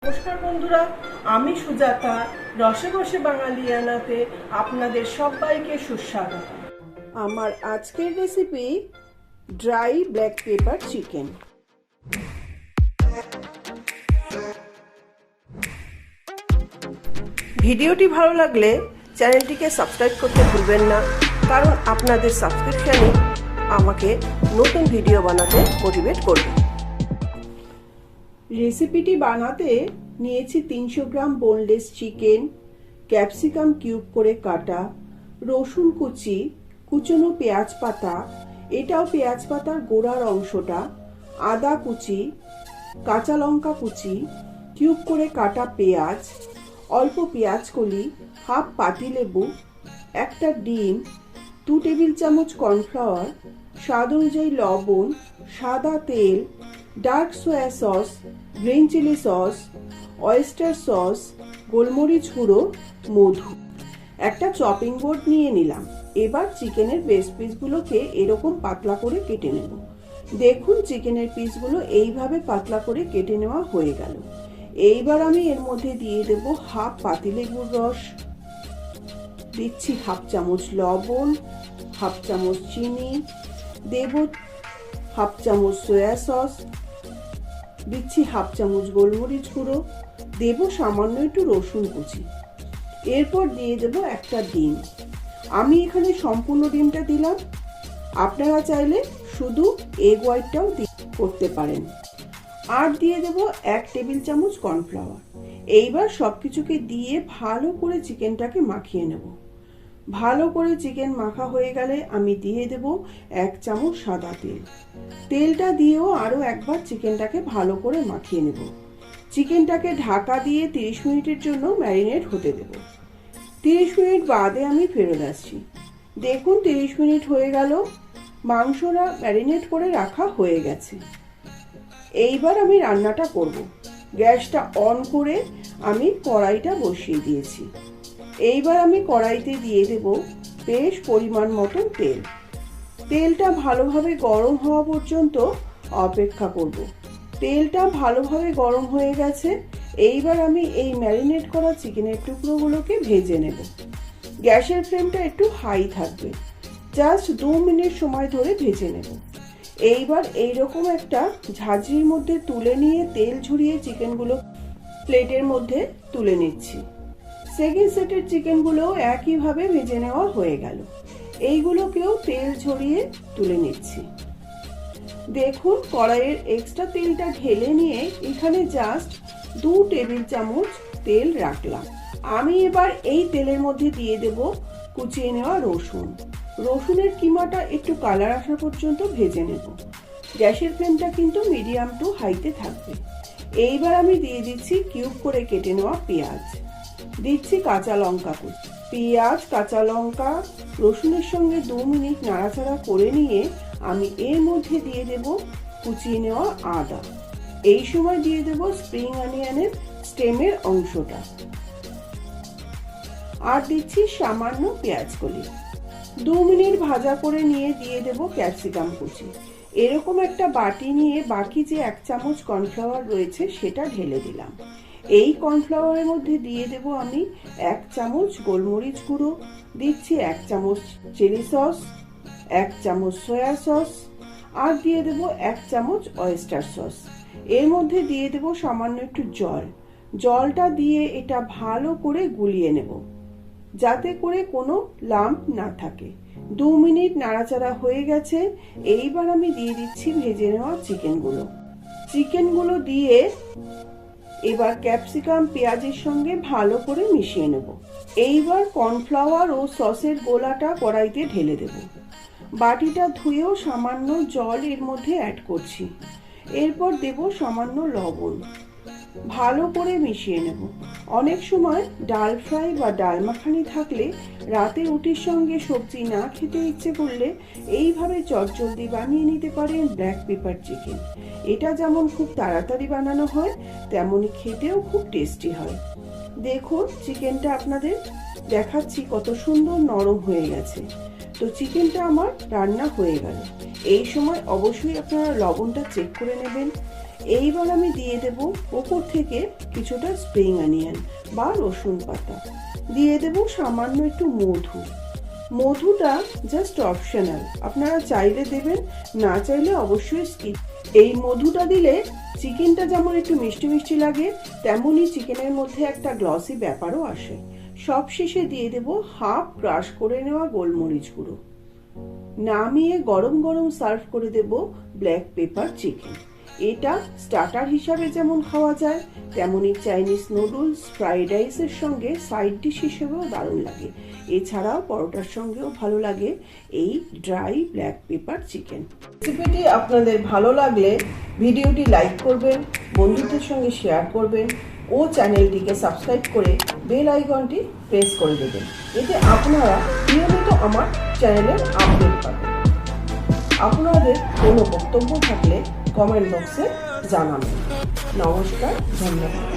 নমস্কার বন্ধুরা, আমি সুজাতা রসে বসে বাঙালিয়ানাতে আপনাদের সবাইকে সুস্বাগত। আমার আজকের recipe dry black pepper chicken. ভিডিওটি ভালো লাগলে চ্যানেলটিকে সাবস্ক্রাইব করতে ভুলবেন না, কারণ আপনাদের সাবস্ক্রিপশনই আমাকে নতুন ভিডিও বানাতে মোটিভেট করবে। রেসিপিটি বানাতে নিয়েছি 300 গ্রাম বোনলেস চিকেন, ক্যাপসিকাম কিউব করে কাটা, রসুন কুচি, কুচনো পেঁয়াজ পাতা, এটাও পেঁয়াজ পাতার গোড়ার অংশটা, আদা কুচি, কাঁচা লঙ্কা কুচি, কিউব করে কাটা পেঁয়াজ, অল্প পেঁয়াজ কলি, হাফ পাতিলেবু, একটা ডিম, 2 টেবিল চামচ কর্নফ্লাওয়ার, স্বাদ অনুযায়ী লবণ, সাদা তেল, dark soy sauce, green chilli sauce, oyster sauce, গোলমরিচ গুঁড়ো, মধু। একটা চপিং বোর্ড নিয়ে নিলাম। এবার চিকেনের বেস্ট পিসগুলোকে এরকম পাতলা করে কেটে নেব। দেখুন চিকেনের পিসগুলো এইভাবে পাতলা করে কেটে নেওয়া হয়ে গেল। এইবার আমি এর মধ্যে দিয়ে দেব হাফ পাতিলেবুর রস, দিচ্ছি হাফ চামচ লবণ, হাফ চামচ চিনি, দেব হাফ চামচ সয়া সস, দিচ্ছি হাফ চামচ গোলমরিচ গুঁড়ো, দেব সামান্য একটু রসুন কুচি। এরপর দিয়ে দেব একটা ডিম। আমি এখানে সম্পূর্ণ ডিমটা দিলাম, আপনারা চাইলে শুধু এগ হোয়াইটটাও করতে পারেন। আর দিয়ে দেব 1 টেবিল চামচ কর্নফ্লাওয়ার। এইবার সবকিছুকে দিয়ে ভালো করে চিকেনটাকে মাখিয়ে নেব। ভালো করে চিকেন মাখা হয়ে গেলে আমি দিয়ে দেব 1 চামচ সাদা তেল। তেলটা দিয়েও আরো একবার চিকেনটাকে ভালো করে মাখিয়ে নেব। চিকেনটাকে ঢাকা দিয়ে 30 মিনিটের জন্য ম্যারিনেট হতে দেব। 30 মিনিট বাদে আমি ফেরত আসছি। দেখুন 30 মিনিট হয়ে গেল, মাংসটা ম্যারিনেট করে রাখা হয়ে গেছে। এইবার আমি রান্নাটা করব। গ্যাসটা অন করে আমি কড়াইটা বসিয়ে দিয়েছি। এইবার আমি কড়াইতে দিয়ে দেব বেশ পরিমাণ মতো তেল। তেলটা ভালোভাবে গরম হওয়া পর্যন্ত অপেক্ষা করব। তেলটা ভালোভাবে গরম হয়ে গেছে। এইবার আমি এই ম্যারিনেট করা চিকেনের টুকরোগুলোকে ভেজে নেব। গ্যাসের ফ্লেমটা একটু হাই থাকবে। জাস্ট 2 মিনিট সময় ধরে ভেজে নেব। এইবার এইরকম একটা ঝাঁঝরির মধ্যে তুলে নিয়ে তেল ঝরিয়ে চিকেনগুলো প্লেটের মধ্যে তুলে নিচ্ছি। সেকেন্ড সেটের চিকেনগুলো একইভাবে ভেজে নেওয়া হয়ে গেল। এইগুলোকেও তেল ঝরিয়ে তুলে নিচ্ছি। দেখুন কড়াইয়ের এক্সট্রা তেলটা ঢেলে নিয়ে এখানে জাস্ট 2 টেবিল চামচ তেল রাখলাম। আমি এবার এই তেলের মধ্যে দিয়ে দেব কুচিয়ে নেওয়া রসুন। রসুনের কিমাটা একটু কালার আসা পর্যন্ত ভেজে নেব। গ্যাসের ফ্লেমটা কিন্তু মিডিয়াম টু হাইতে থাকবে। এইবার আমি দিয়ে দিচ্ছি কিউব করে কেটে নেওয়া পেঁয়াজ, দিচ্ছি কাঁচা লঙ্কা কুচি। পেঁয়াজ, কাঁচা লঙ্কা, রসুনের সঙ্গে 2 মিনিট নাড়াচাড়া করে নিয়ে আমি এর মধ্যে দিয়ে দেব কুচিয়ে নেওয়া আদা। এই সময় দিয়ে দেব স্প্রিং অনিয়নের স্টেমের অংশটা, আর দিচ্ছি সামান্য পেঁয়াজ কলি। 2 মিনিট ভাজা করে নিয়ে দিয়ে দেব ক্যাপসিকাম কুচি। এরকম একটা বাটি নিয়ে বাকি যে 1 চামচ কর্নফ্লাওয়ার রয়েছে সেটা ঢেলে দিলাম। এই কর্নফ্লাওয়ারের মধ্যে দিয়ে দেব আমি 1 চামচ গোলমরিচ গুঁড়ো, দিচ্ছি 1 চামচ চিলি সস, 1 চামচ সয়া সস, আর দিয়ে দেব 1 চামচ অয়েস্টার সস। এর মধ্যে দিয়ে দেব সামান্য একটু জল। জলটা দিয়ে এটা ভালো করে গুলিয়ে নেব, যাতে করে কোনো লাম্প না থাকে। 2 মিনিট নাড়াচাড়া হয়ে গেছে। এইবার আমি দিয়ে দিচ্ছি ভেজে নেওয়া চিকেনগুলো দিয়ে এবার ক্যাপসিকাম পেঁয়াজের সঙ্গে ভালো করে মিশিয়ে নেব। এইবার কর্নফ্লাওয়ার ও সসের গোলাটা কড়াইতে ঢেলে দেব। বাটিটা ধুয়েও সামান্য জল এর মধ্যে অ্যাড করছি। এরপর দেব সামান্য লবণ, ভালো করে মিশিয়ে নেব। অনেক সময় ডাল ফ্রাই বা ডাল মাখানি থাকলে রাতে রুটির সঙ্গে সবজি না খেতে ইচ্ছে করলে এইভাবে চটজলদি বানিয়ে নিতে পারেন ব্ল্যাক পেপার চিকেন। এটা যেমন খুব তাড়াতাড়ি বানানো হয়, তেমনি খেতেও খুব টেস্টি হয়। দেখুন চিকেনটা আপনাদের দেখাচ্ছি কত সুন্দর নরম হয়ে গেছে। তো চিকেনটা আমার রান্না হয়ে গেল। এই সময় অবশ্যই আপনারা লবণটা চেক করে নেবেন। এইবার আমি দিয়ে দেব ওপর থেকে কিছুটা স্প্রিং অনিয়ন বা রসুন পাতা, দিয়ে দেব সামান্য একটু মধু। মধুটা জাস্ট অপশনাল, আপনারা চাইলে দেবেন, না চাইলে অবশ্যই স্কিপ। এই মধুটা দিলে চিকেনটা যেমন একটু মিষ্টি মিষ্টি লাগে, তেমনই চিকেনের মধ্যে একটা গ্লসি ব্যাপারও আসে। সব শেষে দিয়ে দেব হাফ ক্রাশ করে নেওয়া গোলমরিচ গুঁড়ো। নামিয়ে গরম গরম সার্ভ করে দেব ব্ল্যাক পেপার চিকেন। এটা স্টার্টার হিসাবে যেমন খাওয়া যায়, তেমনি চাইনিজ নুডলস, ফ্রাইড রাইসের সঙ্গে সাইড ডিশ হিসেবেও দারুণ লাগে। এছাড়াও পরোটার সঙ্গেও ভালো লাগে এই ড্রাই ব্ল্যাক পেপার চিকেন। রেসিপিটি আপনাদের ভালো লাগলে ভিডিওটি লাইক করবেন, বন্ধুদের সঙ্গে শেয়ার করবেন ও চ্যানেলটিকে সাবস্ক্রাইব করে বেল আইকনটি প্রেস করে দেবেন। এতে আপনারা নিয়মিত আমার চ্যানেলের আপডেট পাবেন। আপনাদের কোনো বক্তব্য থাকলে কমেন্ট বক্সে জানাবেন। নমস্কার, ধন্যবাদ।